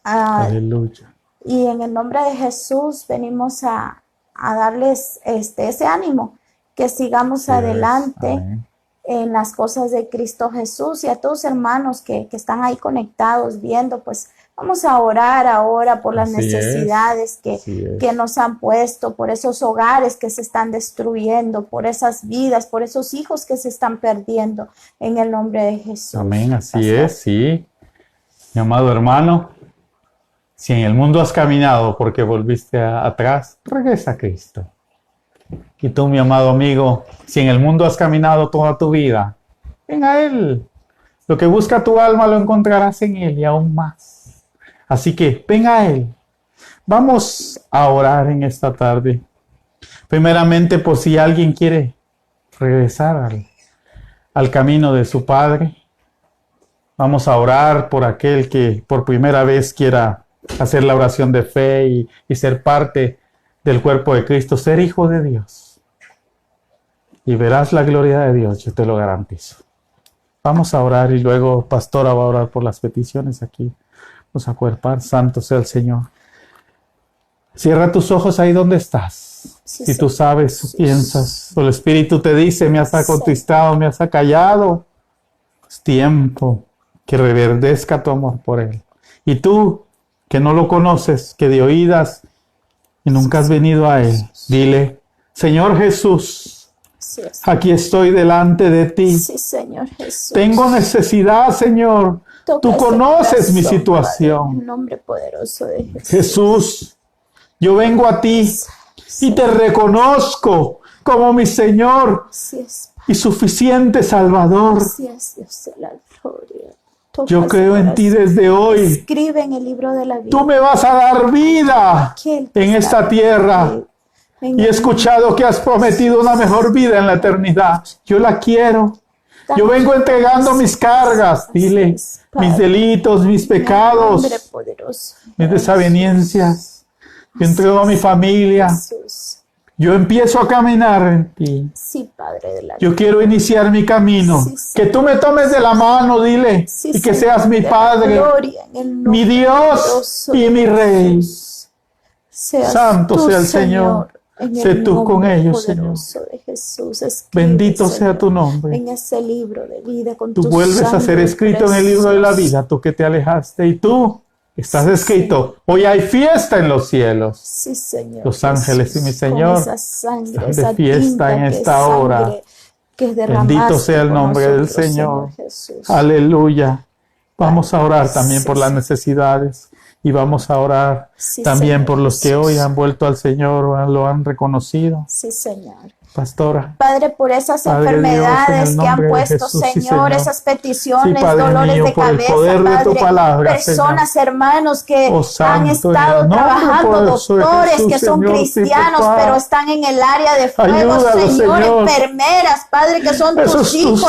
Aleluya. Y en el nombre de Jesús venimos a darles ese ánimo, que sigamos adelante. Amén. En las cosas de Cristo Jesús, y a todos hermanos que están ahí conectados viendo, pues vamos a orar ahora por las necesidades que nos han puesto, por esos hogares que se están destruyendo, por esas vidas, por esos hijos que se están perdiendo, en el nombre de Jesús. Amén, así es, sí. Mi amado hermano, si en el mundo has caminado porque volviste atrás, regresa a Cristo. Y tú, mi amado amigo, si en el mundo has caminado toda tu vida, ven a Él. Lo que busca tu alma lo encontrarás en Él y aún más. Así que ven a Él. Vamos a orar en esta tarde. Primeramente, por si alguien quiere regresar al camino de su Padre. Vamos a orar por aquel que por primera vez quiera hacer la oración de fe y ser parte del cuerpo de Cristo, ser hijo de Dios. Y verás la gloria de Dios, yo te lo garantizo. Vamos a orar y luego Pastora va a orar por las peticiones aquí. Vamos a acuerpar, santo sea el Señor. Cierra tus ojos ahí donde estás. Sí, si tú sabes, piensas, o el Espíritu te dice, me has contristado, me has acallado. Es tiempo que reverdezca tu amor por Él. Y tú, que no lo conoces, que de oídas y nunca has venido a Él, dile, Señor Jesús, aquí estoy delante de ti. Sí, Señor Jesús. Tengo necesidad, Señor. Tú conoces mi situación. En el nombre poderoso de Jesús. Jesús, yo vengo a ti y te reconozco como mi Señor y suficiente Salvador. Gracias, Dios de la gloria. Yo creo en ti desde hoy. Escribe en el libro de la vida. Tú me vas a dar vida en esta tierra. Y he escuchado que has prometido una mejor vida en la eternidad. Yo la quiero. Yo vengo entregando mis cargas. Dile, mis delitos, mis pecados, mis desavenencias. Yo entrego a mi familia. Yo empiezo a caminar en ti. Sí, Padre de la Yo quiero iniciar mi camino. Que tú me tomes de la mano, dile. Y que seas mi Padre, mi Dios y mi Rey. Santo sea el Señor. Sé tú con ellos, Señor. Bendito sea tu nombre. En ese libro de vida, con tú vuelves a ser escrito en el libro de la vida, tú que te alejaste. Y tú estás escrito. Hoy hay fiesta en los cielos. Sí, Señor. Los ángeles y mi Señor están de fiesta en esta hora. Bendito sea el nombre del Señor. Aleluya. Vamos a orar también por las necesidades. Y vamos a orar también por los que hoy han vuelto al Señor o lo han reconocido. Sí, Señor. Pastora. Padre, por esas enfermedades que han puesto, Jesús, Señor, esas peticiones, sí, dolores mío, de cabeza, Padre, palabra, personas, Señor. Hermanos que han Santo, estado trabajando, doctores Jesús, que son Señor, cristianos, sí, pero están en el área de fuego, ayúdalo, Señor, enfermeras, Padre, que son tus hijos,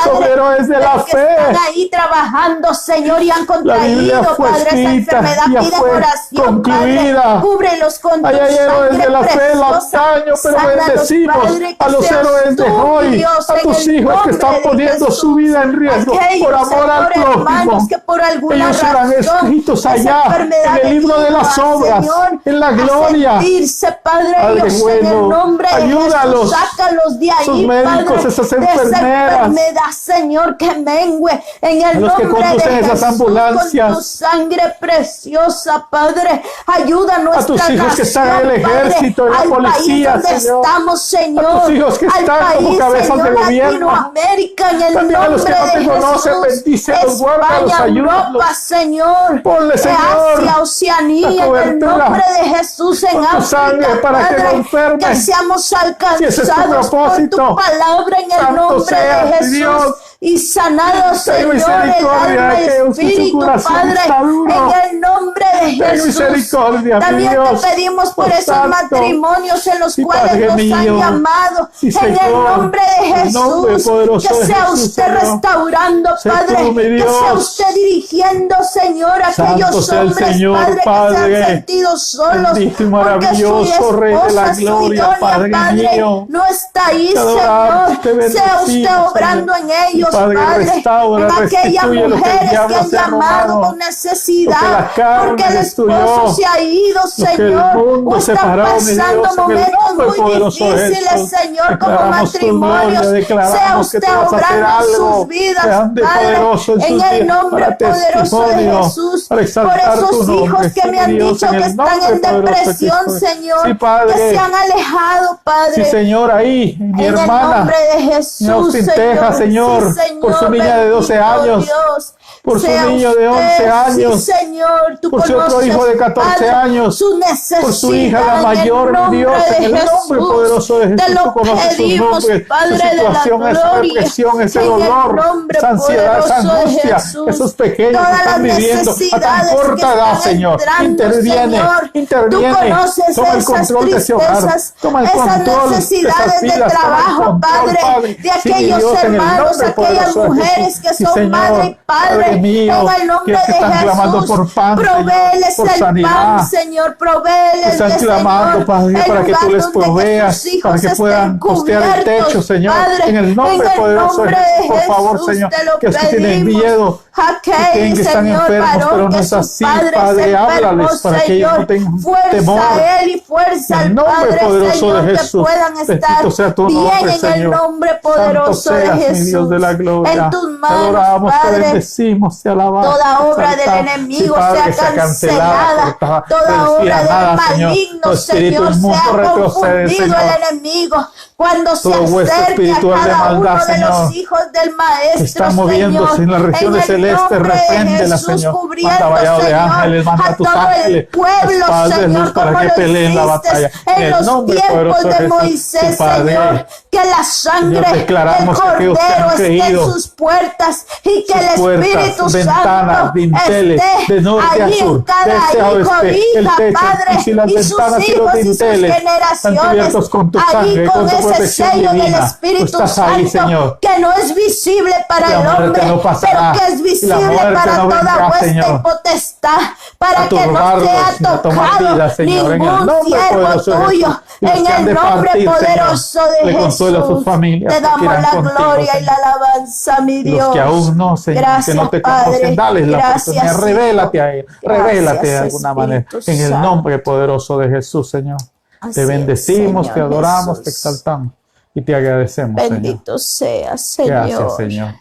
Padre, héroes de la que fe. están ahí trabajando, Señor, y han contraído, Padre, esa enfermedad. Piden oración concluida. Padre, cúbrelos con tu Hay héroes sangre de la fe del preciosa. antaño, pero Sánalos, bendecimos Padre, que a los seas héroes de tú, hoy, Dios, a en tus el hijos que nombre están de poniendo Jesús. su vida en riesgo Aquellos, por amor al Señor, hermanos, prójimo. que por alguna Ellos serán razón escritos esa allá enfermedad en el libro de las vino, obras, Señor, en la a gloria. sentirse, Padre, Padre Dios, en bueno, el nombre de ayúdalos, Jesús, sácalos de esos ahí, médicos, Padre, esas de esa enfermeras, enfermedad, Señor, que mengue en a el los que nombre de conducen esas Jesús, con tu ambulancias, sangre preciosa, Padre, ayuda a a nuestra tus hijos que están en el nación, Padre, ejército, en la al policía, país donde Señor, estamos, Señor, a tus hijos que al están como país, cabezas de Señor, gobierno, Latinoamérica, en el también a los que nombre no te de conocen, Jesús, bendícelos, guárdalos, España, ayúdalos. Europa, Señor, Ponle, Señor, Asia, Oceanía, la en el cobertura nombre de Jesús, en con tu sangre África, para que no Padre, enfermen. que seamos Si ese es tu alcanzados por propósito, tu palabra en el santo nombre de seas, Jesús. Dios. Y sanado, Ten Señor, el misericordia alma de y aquellos que su espíritu, corazón Padre, está duro. en el nombre de Ten Jesús. misericordia, mi También Dios, te pedimos por por esos tanto. matrimonios en los Sí, cuales Padre nos mío. han llamado. Sí, En el Señor. nombre de En el nombre Jesús, poderoso que de sea Jesús, usted Señor. restaurando, Sé Padre, tú, mi que sea Dios. usted dirigiendo, Señor, a Santo aquellos sea el hombres, Señor, Padre, que se Padre. han sentido solos. Bendito y porque maravilloso su Rey de la esposa, su gloria, idónea, Padre mío. no está ahí, Te adoramos, Señor. te Sea usted bendecimos, obrando Señor. en ellos, Padre, Padre, restaura, en aquellas restituye lo que el mujeres que diablo han se ha llamado robado. con necesidad, Lo que la carne porque el destruyó, esposo se ha ido, lo que el Señor, mundo o están separó, mi pasando Dios, en el momentos nombre muy poderoso de difíciles, Jesús. Señor, como Declaramos tu matrimonios. gloria, Sea declaramos que usted tú vas a hacer obrando en algo sus vidas, grande, Padre, poderoso en sus en el vidas, nombre para poderoso de testimonio, Jesús. para Por exaltar tu esos nombre. hijos que Sí, me han Dios, dicho en que el están nombre en poderoso de depresión, Cristo. Señor, Sí, Padre. que se han alejado, Padre. Sí, Señor, ahí, mi En el hermana, nombre de Jesús, en Austin, Texas, Señor, Sí, por su niña de 12 bendito años, Dios. por su Sea niño de 11 usted, años, sí, Señor, tú por su otro conoces, hijo de 14 Padre, años, su necesidad, por su hija la en el mayor, mi nombre Dios, en de el nombre Jesús. poderoso de Te Jesús, lo tú conoces sus pedimos, nombres, Padre su de la situación, esa gloria, depresión, ese en el dolor, nombre esa ansiedad, esa poderoso de angustia, Jesús. esos pequeños que Todas están las viviendo a tan necesidades corta que edad, están Señor, entrando, interviene, Señor. interviene, Tú conoces toma el esas control de ese hogar, tristezas, toma el esas control de esas necesidades de vidas, toma el trabajo, control, Padre, de Sí, aquellos Dios, en el hermanos, nombre aquellas poderoso de mujeres Jesús. que Sí, son Señor, madre y padre, mío, en el nombre que de están clamando Jesús, por pan, Señor, provéeles por el sanidad. pan, Señor, provéeles, Están clamando, Señor, Padre, el para que tú lugar les donde que proveas, tus hijos para que estén puedan costear el techo, cubiertos, Señor, Padre, en el nombre poderoso de nombre Jesús, de por favor, Jesús, Señor, te lo que estos tienen pedimos. miedo, que creen Aquel que están Señor enfermos, pero varón no que es su así, padre Padre, es enfermo, háblales para que ellos no Señor, tengan fuerza temor. a él y fuerza En el al nombre Padre, poderoso Señor, de que Jesús. puedan Bendito estar sea tu bien nombre, en el Señor. nombre poderoso Santo de seas, mi Jesús. Dios de la gloria. En tus Te manos, adoramos, te Padre. bendecimos, te alabamos. Toda te obra del exaltamos. enemigo Sí, Padre, sea que sea cancelada, cancelada. Toda obra del maligno, Tu espíritu Señor, inmundo sea retrocede, confundido Señor. el enemigo. Cuando se Todo hueso acerque a espiritual de cada maldad, uno de Señor, los hijos del que Maestro, están moviéndose Señor, en las regiones en el celestes, nombre de repréndela, Jesús, Señor. cubriendo, Manda vallado de Señor, ángeles, manda a tus todo ángeles, el pueblo, espadas de luz Señor, para como que lo peleen la hiciste batalla. En en el los nombre tiempos poderoso de Jesús, Moisés, sí, Padre. Señor, que la sangre Señor, del declaramos que aquellos que han Cordero esté en creído, sus puertas y que sus el puertas, Espíritu ventanas, Santo dinteles, esté de norte a allí en sur, de cada este a hijo, oeste, el hija, techo, Padre, y si las y sus ventanas y los hijos y sus dinteles están generaciones, cubiertos con tu allí sangre, con con tu ese protección sello del divina. Tú Espíritu estás ahí, Santo, Señor. que no es visible para La el muerte hombre, no pasará, pero que es y la visible muerte para no toda vendrá, hueste y Señor, potestad, para a que no turbarlos, sea sino a tomar tocado vida, Señor, en el ningún nombre siervo poderoso de tuyo, Jesús. Y los en que han el de nombre partir, poderoso Señor, de le consuela a sus Jesús. familias, Te porque damos irán la contigo, gloria y Señor. la alabanza, mi Dios. Los que aún no, Señor, Gracias, que no te Padre. conocen, dales la Gracias, oportunidad, Hijo. revélate a ellos, revélate de Gracias, alguna manera, Espíritu en el Santo. nombre poderoso de Jesús, Señor. Así Te es, bendecimos, Señor te adoramos, Jesús. te exaltamos y te agradecemos, Señor. Bendito sea, Señor. Gracias, Señor.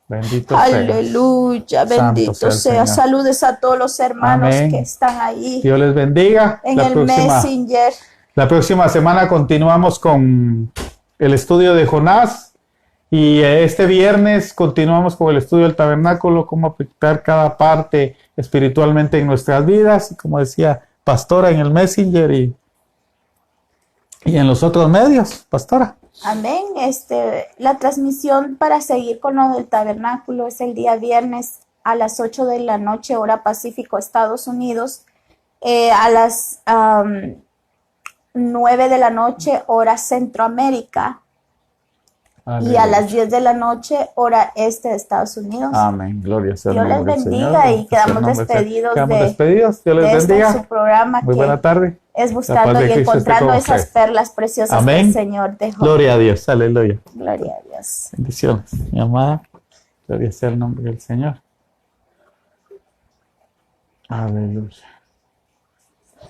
Bendito sea. Aleluya, bendito sea el sea. Señor. Saludes a todos los hermanos Amén. que están ahí Dios les bendiga. en el Messenger. La próxima semana continuamos con el estudio de Jonás y este viernes continuamos con el estudio del tabernáculo, cómo aplicar cada parte espiritualmente en nuestras vidas, y como decía Pastora en el Messenger y en los otros medios, Pastora. Amén. La transmisión para seguir con lo del tabernáculo es el día viernes a las 8 de la noche, hora Pacífico, Estados Unidos, a las 9 de la noche, hora Centroamérica. Y a las 10 de la noche, hora este de Estados Unidos. Amén. Gloria sea el Dios les nombre del bendiga Señor. y quedamos despedidos Quedamos de despedidos. Dios les este bendiga. su programa Muy que buena tarde. es La buscando paz de y Cristo esté encontrando con esas ustedes. perlas preciosas que Amén. el Señor dejó. Gloria a Dios. Aleluya. Gloria a Dios. Bendiciones, mi amada. Gloria sea el nombre del Señor. Aleluya.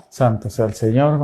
Santo sea el Señor.